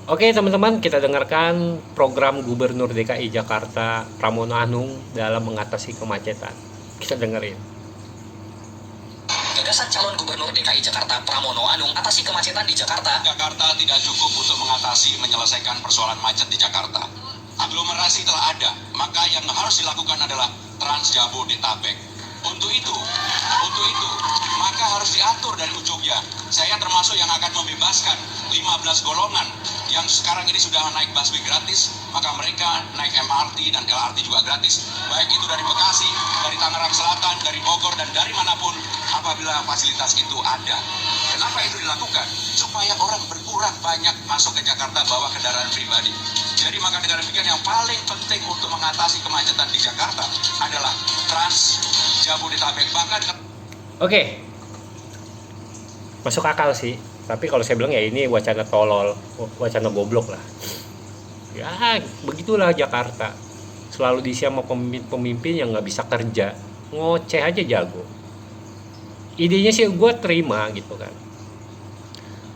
Oke teman-teman, kita dengarkan program Gubernur DKI Jakarta Pramono Anung dalam mengatasi kemacetan. Kita dengerin. Gagasan calon Gubernur DKI Jakarta Pramono Anung atasi kemacetan di Jakarta. Jakarta tidak cukup untuk menyelesaikan persoalan macet di Jakarta. Aglomerasi telah ada, maka yang harus dilakukan adalah Trans Jabodetabek. Untuk itu, maka harus diatur dari ujungnya. Saya termasuk yang akan membebaskan 15 golongan yang sekarang ini sudah naik busway gratis, maka mereka naik MRT dan LRT juga gratis. Baik itu dari Bekasi, dari Tangerang Selatan, dari Bogor, dan dari manapun apabila fasilitas itu ada. Kenapa itu dilakukan? Supaya orang berkurang banyak masuk ke Jakarta bawa kendaraan pribadi. Jadi maka dengan demikian yang paling penting untuk mengatasi kemacetan di Jakarta adalah Trans Jabodetabek. Oke, masuk akal sih. Tapi kalau saya bilang ya ini wacana tolol, wacana goblok lah. Ya begitulah Jakarta. Selalu diisi sama pemimpin yang nggak bisa kerja, ngoceh aja jago. Idenya sih gue terima gitu kan.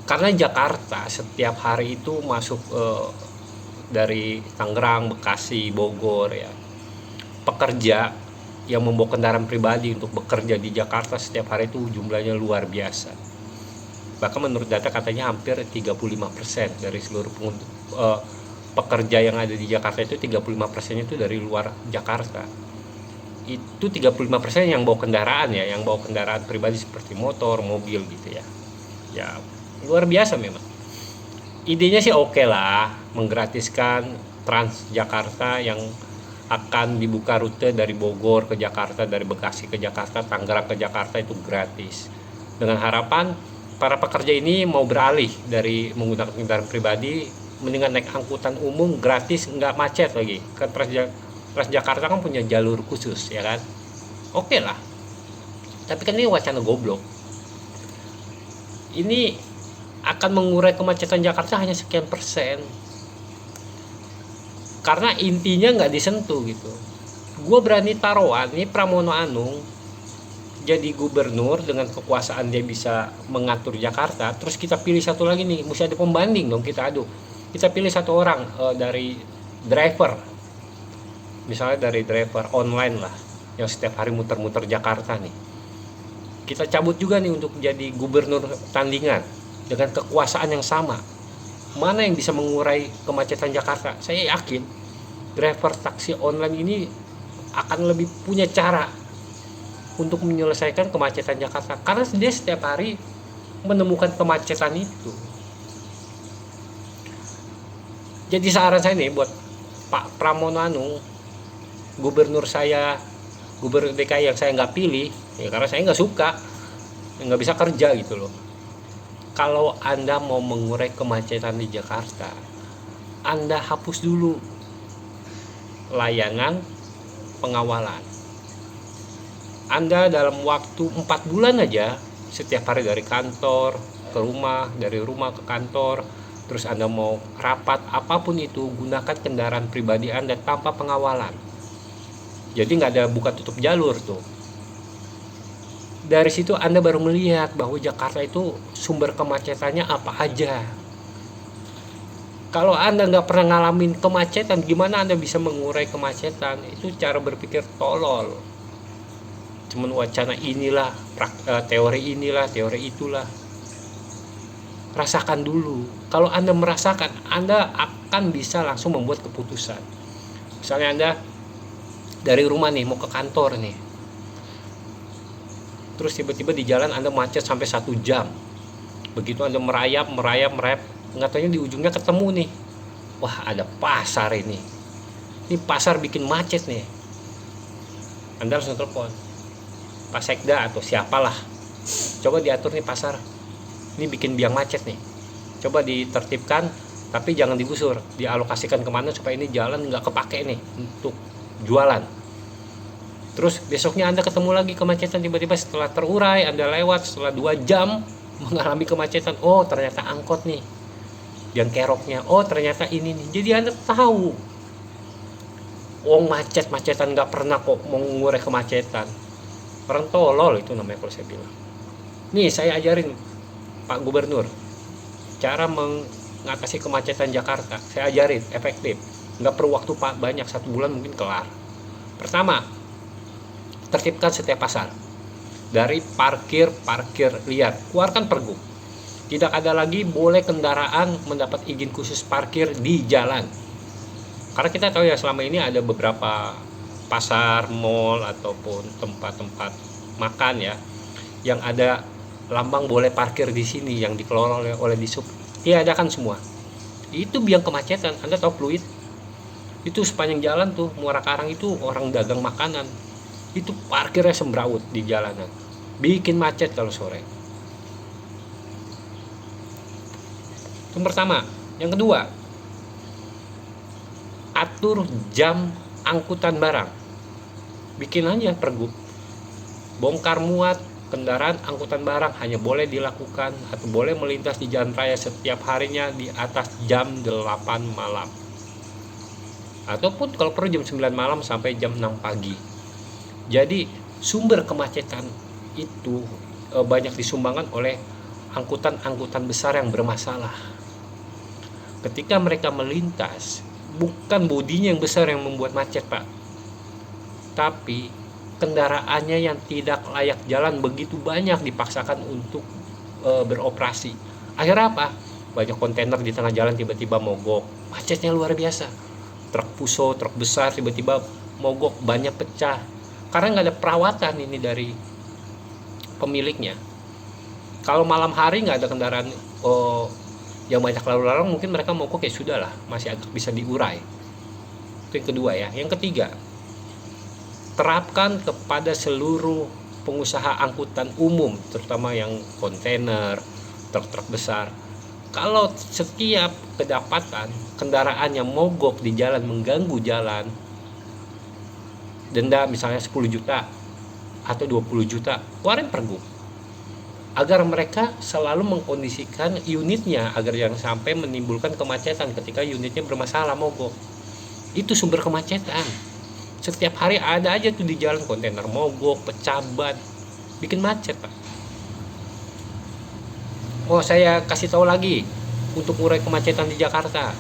Karena Jakarta setiap hari itu masuk dari Tangerang, Bekasi, Bogor ya. Pekerja yang membawa kendaraan pribadi untuk bekerja di Jakarta setiap hari itu jumlahnya luar biasa. Bahkan menurut data katanya hampir 35% dari seluruh pekerja yang ada di Jakarta itu 35% itu dari luar Jakarta. Itu 35% yang bawa kendaraan ya, yang bawa kendaraan pribadi seperti motor, mobil gitu ya. Ya luar biasa memang. Idenya sih oke lah, menggratiskan Transjakarta yang akan dibuka rute dari Bogor ke Jakarta, dari Bekasi ke Jakarta, Tangerang ke Jakarta itu gratis. Dengan harapan para pekerja ini mau beralih dari menggunakan kendaraan pribadi, mendingan naik angkutan umum gratis, nggak macet lagi. Kan Transjakarta kan punya jalur khusus ya kan. Oke lah. Tapi kan ini wacana goblok. Ini akan mengurai kemacetan Jakarta hanya sekian persen. Karena intinya nggak disentuh gitu. Gue berani taruhan, ini Pramono Anung jadi gubernur dengan kekuasaan dia bisa mengatur Jakarta. Terus kita pilih satu lagi nih, mesti ada pembanding dong, kita adu. Kita pilih satu orang dari driver, misalnya dari driver online lah, yang setiap hari muter-muter Jakarta nih. Kita cabut juga nih untuk jadi gubernur tandingan dengan kekuasaan yang sama. Mana yang bisa mengurai kemacetan Jakarta? Saya yakin driver taksi online ini akan lebih punya cara untuk menyelesaikan kemacetan Jakarta, karena dia setiap hari menemukan kemacetan itu. Jadi saran saya nih buat Pak Pramono Anung, gubernur saya, gubernur DKI yang saya nggak pilih, ya karena saya nggak suka, nggak bisa kerja gitu loh. Kalau Anda mau mengurai kemacetan di Jakarta, Anda hapus dulu layanan pengawalan. Anda dalam waktu 4 bulan aja, setiap hari dari kantor ke rumah, dari rumah ke kantor, terus Anda mau rapat apapun itu, gunakan kendaraan pribadi Anda tanpa pengawalan. Jadi nggak ada buka tutup jalur tuh. Dari situ Anda baru melihat bahwa Jakarta itu sumber kemacetannya apa aja. Kalau Anda nggak pernah ngalamin kemacetan, gimana Anda bisa mengurai kemacetan? Itu cara berpikir tolol. Cuman wacana inilah, teori inilah, teori itulah. Rasakan dulu. Kalau Anda merasakan, Anda akan bisa langsung membuat keputusan. Misalnya Anda dari rumah nih mau ke kantor nih, terus tiba-tiba di jalan Anda macet sampai 1 jam. Begitu Anda merayap, nggak taunya di ujungnya ketemu nih, wah ada pasar ini pasar bikin macet nih. Anda langsung telepon Pak Sekda atau siapalah, coba diatur nih pasar ini bikin biang macet nih, coba ditertibkan, tapi jangan digusur, dialokasikan kemana supaya ini jalan nggak kepake nih untuk jualan. Terus besoknya Anda ketemu lagi kemacetan, tiba-tiba setelah terurai Anda lewat setelah 2 jam mengalami kemacetan, oh ternyata angkot nih yang keroknya, oh ternyata ini nih. Jadi Anda tahu, macet-macetan nggak pernah kok mengurai kemacetan. Orang tolol itu namanya kalau saya bilang. Nih saya ajarin Pak Gubernur cara ngatasi kemacetan Jakarta. Saya ajarin efektif, nggak perlu waktu banyak, 1 bulan mungkin kelar. Pertama, tertibkan setiap pasar. Dari parkir liar, keluarkan pergub. Tidak ada lagi boleh kendaraan mendapat izin khusus parkir di jalan. Karena kita tahu ya, selama ini ada beberapa pasar, mall ataupun tempat-tempat makan ya, yang ada lambang boleh parkir di sini yang dikelola oleh Dishub. Diadakan semua. Itu biang kemacetan. Anda tahu Pluit? Itu sepanjang jalan tuh Muara Karang itu orang dagang makanan. Itu parkirnya sembraut di jalanan. Bikin macet kalau sore. Itu pertama. Yang kedua, atur jam angkutan barang. Bikin aja pergub. Bongkar muat kendaraan angkutan barang hanya boleh dilakukan atau boleh melintas di jalan raya setiap harinya di atas jam 8 malam. Ataupun kalau perlu jam 9 malam sampai jam 6 pagi. Jadi sumber kemacetan itu banyak disumbangkan oleh angkutan-angkutan besar yang bermasalah. Ketika mereka melintas, bukan bodinya yang besar yang membuat macet, Pak, tapi kendaraannya yang tidak layak jalan begitu banyak dipaksakan untuk beroperasi. Akhirnya apa? Banyak kontainer di tengah jalan tiba-tiba mogok. Macetnya luar biasa. Truk puso, truk besar tiba-tiba mogok, banyak pecah. Karena nggak ada perawatan ini dari pemiliknya. Kalau malam hari nggak ada kendaraan yang banyak lalu lalang, mungkin mereka mogok ya sudah lah, masih agak bisa diurai. Itu yang kedua ya. Yang ketiga, terapkan kepada seluruh pengusaha angkutan umum, terutama yang kontainer, truk-truk besar. Kalau setiap kedapatan kendaraan yang mogok di jalan, mengganggu jalan, denda misalnya 10 juta atau 20 juta, keluarin pergub. Agar mereka selalu mengkondisikan unitnya agar jangan sampai menimbulkan kemacetan ketika unitnya bermasalah mogok. Itu sumber kemacetan. Setiap hari ada aja tuh di jalan kontainer mogok, pecah ban, bikin macet, Pak. Oh, saya kasih tahu lagi untuk mengurai kemacetan di Jakarta.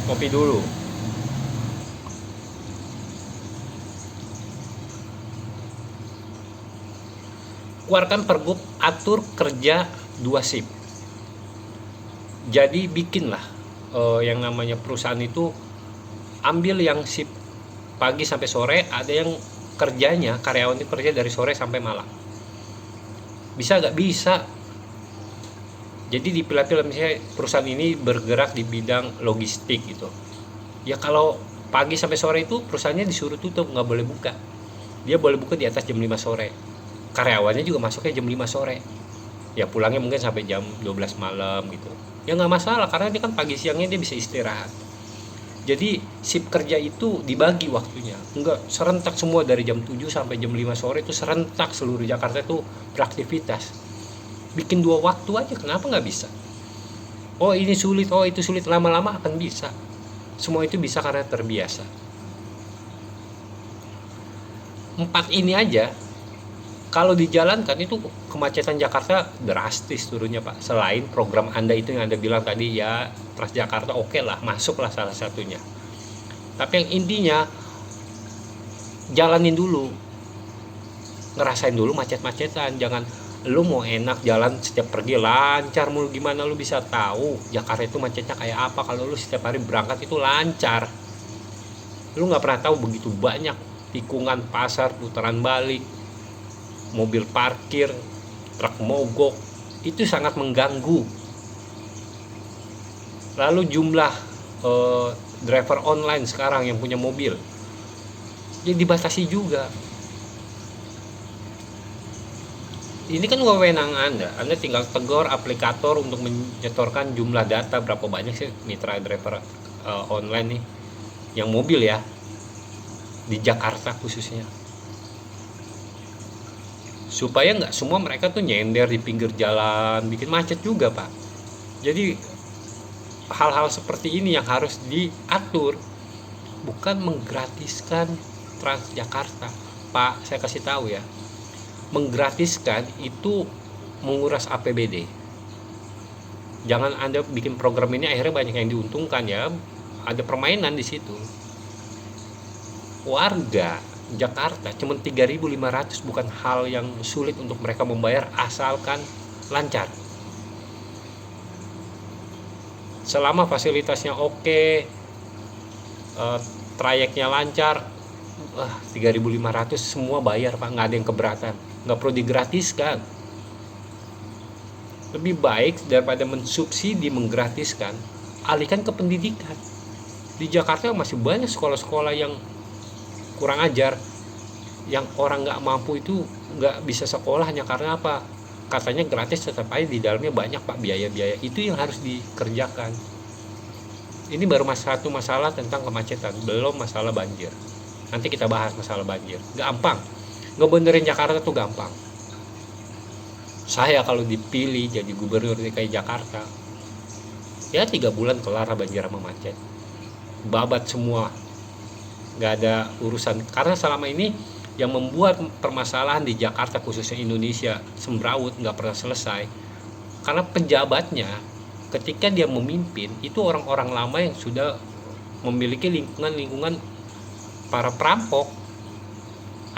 Kopi dulu. Keluarkan pergub atur kerja 2 shift. Jadi bikinlah yang namanya perusahaan itu ambil yang shift pagi sampai sore, ada yang kerjanya karyawan itu kerja dari sore sampai malam. Bisa nggak? Bisa. Jadi dipilah-pilah, misalnya perusahaan ini bergerak di bidang logistik gitu. Ya kalau pagi sampai sore itu perusahaannya disuruh tutup, nggak boleh buka. Dia boleh buka di atas jam 5 sore. Karyawannya juga masuknya jam 5 sore. Ya pulangnya mungkin sampai jam 12 malam gitu. Ya nggak masalah, karena dia kan pagi siangnya dia bisa istirahat. Jadi shift kerja itu dibagi waktunya. Enggak serentak semua dari jam 7 sampai jam 5 sore itu serentak seluruh Jakarta itu beraktivitas. Bikin 2 waktu aja, kenapa nggak bisa? Oh ini sulit, oh itu sulit, lama-lama akan bisa. Semua itu bisa karena terbiasa. 4 ini aja kalau dijalankan itu kemacetan Jakarta drastis turunnya, Pak. Selain program Anda itu yang Anda bilang tadi ya, Transjakarta oke lah, masuklah salah satunya. Tapi yang intinya jalanin dulu. Ngerasain dulu macet-macetan, jangan lu mau enak jalan setiap pergi lancar mulu, gimana lu bisa tahu Jakarta itu macetnya kayak apa kalau lu setiap hari berangkat itu lancar. Lu nggak pernah tahu begitu banyak tikungan, pasar, putaran balik, mobil parkir, truk mogok, itu sangat mengganggu. Lalu jumlah driver online sekarang yang punya mobil, jadi dibatasi juga. Ini kan wewenang Anda tinggal tegur aplikator untuk menyetorkan jumlah data berapa banyak sih mitra driver online nih, yang mobil ya, di Jakarta khususnya. Supaya nggak semua mereka tuh nyender di pinggir jalan, bikin macet juga, Pak. Jadi hal-hal seperti ini yang harus diatur, bukan menggratiskan Transjakarta, Pak. Saya kasih tahu ya, menggratiskan itu menguras APBD. Jangan Anda bikin program ini akhirnya banyak yang diuntungkan ya. Ada permainan di situ. Warga Jakarta cuma 3.500 bukan hal yang sulit untuk mereka membayar asalkan lancar. Selama fasilitasnya oke, trayeknya lancar, 3.500 semua bayar Pak, nggak ada yang keberatan, nggak perlu digratiskan. Lebih baik daripada mensubsidi menggratiskan, alihkan ke pendidikan. Di Jakarta masih banyak sekolah-sekolah yang kurang ajar, yang orang nggak mampu itu nggak bisa sekolah hanya karena apa? Katanya gratis, tetap aja di dalamnya banyak Pak biaya-biaya. Itu yang harus dikerjakan. Ini baru satu masalah tentang kemacetan, belum masalah banjir. Nanti kita bahas masalah banjir. Gampang, ngebenerin Jakarta tuh gampang. Saya kalau dipilih jadi gubernur DKI Jakarta, ya 3 bulan kelar banjir sama macet, babat semua, nggak ada urusan. Karena selama ini yang membuat permasalahan di Jakarta, khususnya Indonesia, semrawut, nggak pernah selesai, karena pejabatnya ketika dia memimpin itu orang-orang lama yang sudah memiliki lingkungan para perampok.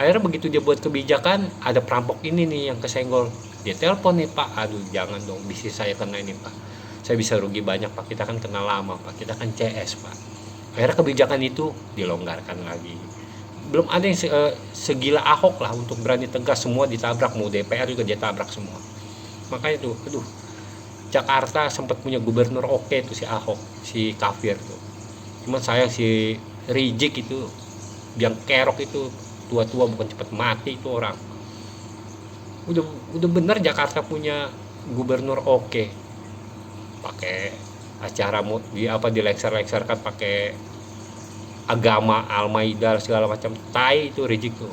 Akhirnya begitu dia buat kebijakan, ada perampok ini nih yang kesenggol, dia telepon nih Pak, aduh jangan dong, bisnis saya kena ini Pak, saya bisa rugi banyak Pak, kita kan kena lama Pak, kita kan CS Pak. Akhirnya kebijakan itu dilonggarkan lagi. Belum ada yang segila Ahok lah untuk berani tegas, semua ditabrak, mau DPR juga dia tabrak semua. Makanya tuh, aduh, Jakarta sempat punya gubernur oke tuh si Ahok, si kafir tuh. Cuman saya si Rijik itu, yang kerok itu, tua-tua bukan cepat mati itu orang. Udah bener Jakarta punya gubernur oke. Pakai acara di lecture-lecturekan pakai agama, Al-Maidah segala macam, tai itu Rijik tuh.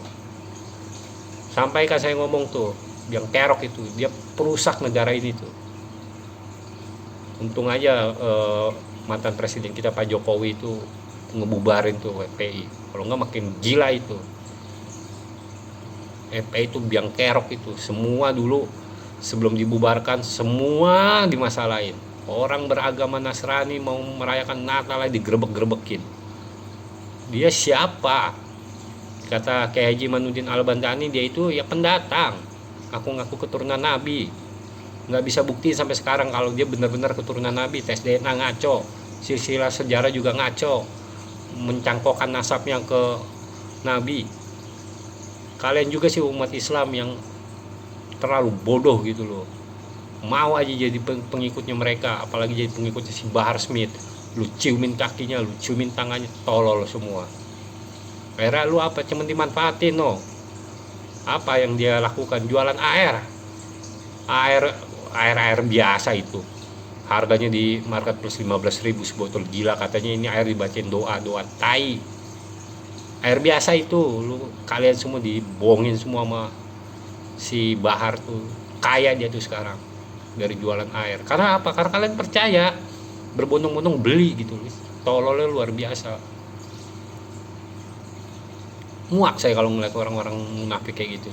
Sampai kan saya ngomong tuh, yang kerok itu dia perusak negara ini tuh. Untung aja mantan presiden kita Pak Jokowi itu ngebubarin tuh FPI, kalau nggak makin gila itu. FPI itu biang kerok itu, semua dulu sebelum dibubarkan semua dimasalahin. Orang beragama Nasrani mau merayakan Natal aja digerebek-gerebekin. Dia siapa? Kata Kiai Haji Manudin Al-Bandani, dia itu ya pendatang, ngaku-ngaku keturunan Nabi. Nggak bisa buktiin sampai sekarang kalau dia benar-benar keturunan Nabi. Tes DNA ngaco, silsilah sejarah juga ngaco, mencangkokkan nasabnya ke Nabi. Kalian juga sih umat Islam yang terlalu bodoh gitu loh, mau aja jadi pengikutnya mereka, apalagi jadi pengikutnya si Bahar Smith. Lu ciumin kakinya, lu ciumin tangannya, tolol semua. Akhirnya lu apa, cuma dimanfaatin no. Apa yang dia lakukan? Jualan air biasa itu, harganya di marketplace 15.000 sebotol. Gila, katanya ini air dibacain doa tai. Air biasa itu lu, kalian semua dibohongin semua sama si Bahar tuh. Kaya dia tuh sekarang dari jualan air. Karena apa? Karena kalian percaya, berbondong-bondong beli gitu. Tololnya luar biasa. Muak saya kalau ngeliat orang-orang munafik kayak gitu.